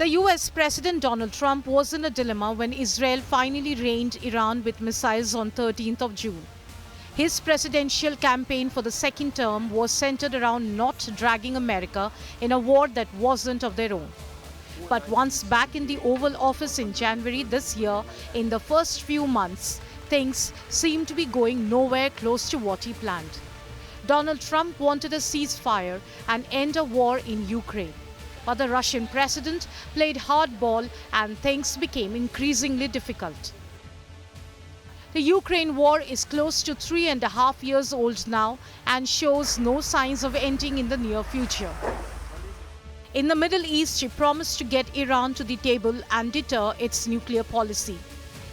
The US President Donald Trump was in a dilemma when Israel finally rained Iran with missiles on 13th of June. His presidential campaign for the second term was centered around not dragging America in a war that wasn't of their own. But once back in the Oval Office in January this year, in the first few months, things seemed to be going nowhere close to what he planned. Donald Trump wanted a ceasefire and end a war in Ukraine. But the Russian president played hardball and things became increasingly difficult. The Ukraine war is close to 3.5 years old now and shows no signs of ending in the near future. In the Middle East, he promised to get Iran to the table and deter its nuclear policy.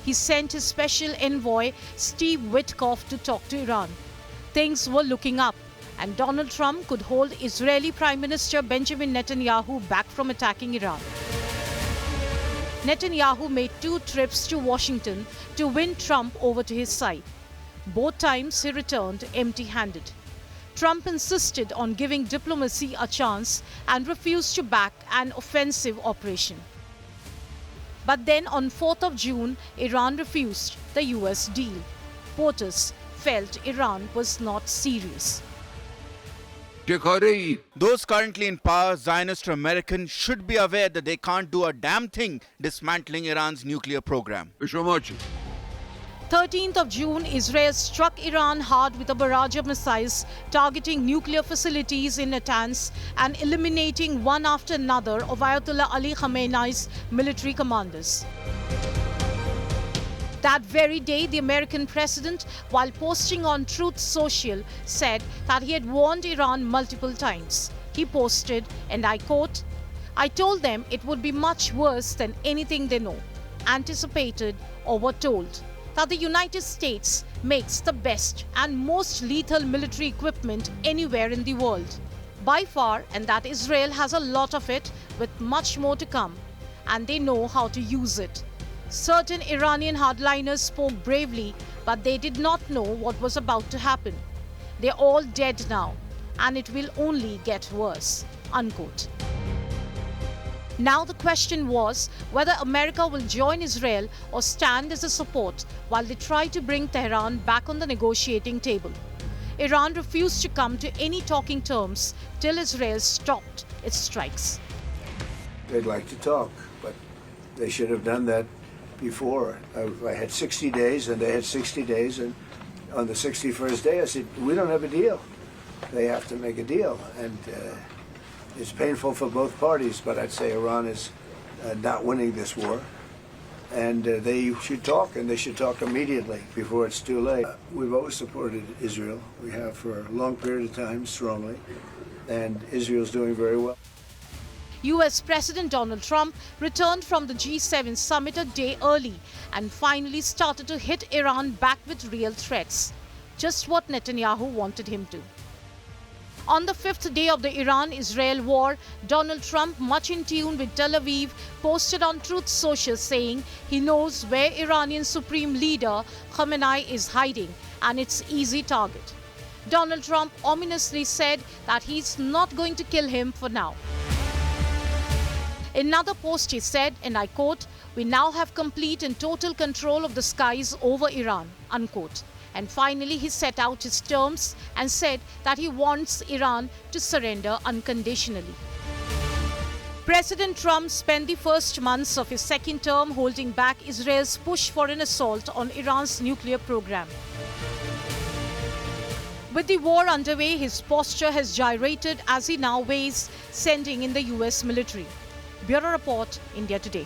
He sent his special envoy, Steve Witkoff, to talk to Iran. Things were looking up, and Donald Trump could hold Israeli Prime Minister Benjamin Netanyahu back from attacking Iran. Netanyahu made 2 trips to Washington to win Trump over to his side. Both times he returned empty-handed. Trump insisted on giving diplomacy a chance and refused to back an offensive operation. But then on 4th of June, Iran refused the US deal. POTUS felt Iran was not serious. Those currently in power, Zionist or American, should be aware that they can't do a damn thing dismantling Iran's nuclear program. 13th of June, Israel struck Iran hard with a barrage of missiles targeting nuclear facilities in Natanz and eliminating one after another of Ayatollah Ali Khamenei's military commanders. That very day, the American president, while posting on Truth Social, said that he had warned Iran multiple times. He posted, and I quote, "I told them it would be much worse than anything they know, anticipated or were told, that the United States makes the best and most lethal military equipment anywhere in the world, by far, and that Israel has a lot of it with much more to come, and they know how to use it. Certain Iranian hardliners spoke bravely, but they did not know what was about to happen. They're all dead now, and it will only get worse." Unquote. Now the question was whether America will join Israel or stand as a support while they try to bring Tehran back on the negotiating table. Iran refused to come to any talking terms till Israel stopped its strikes. They'd like to talk, but they should have done that before. I had 60 days, and they had 60 days, and on the 61st day I said, we don't have a deal. They have to make a deal, and it's painful for both parties, but I'd say Iran is not winning this war, and they should talk, and they should talk immediately before it's too late. We've always supported Israel. We have for a long period of time, strongly, and Israel's doing very well. US President Donald Trump returned from the G7 summit a day early and finally started to hit Iran back with real threats, just what Netanyahu wanted him to. On the 5th day of the Iran-Israel war, Donald Trump, much in tune with Tel Aviv, posted on Truth Social saying he knows where Iranian Supreme Leader Khamenei is hiding and it's easy target. Donald Trump ominously said that he's not going to kill him for now. In another post he said, and I quote, "We now have complete and total control of the skies over Iran," unquote. And finally he set out his terms and said that he wants Iran to surrender unconditionally. President Trump spent the first months of his second term holding back Israel's push for an assault on Iran's nuclear program. With the war underway, his posture has gyrated as he now weighs sending in the US military. Bureau Report, India Today.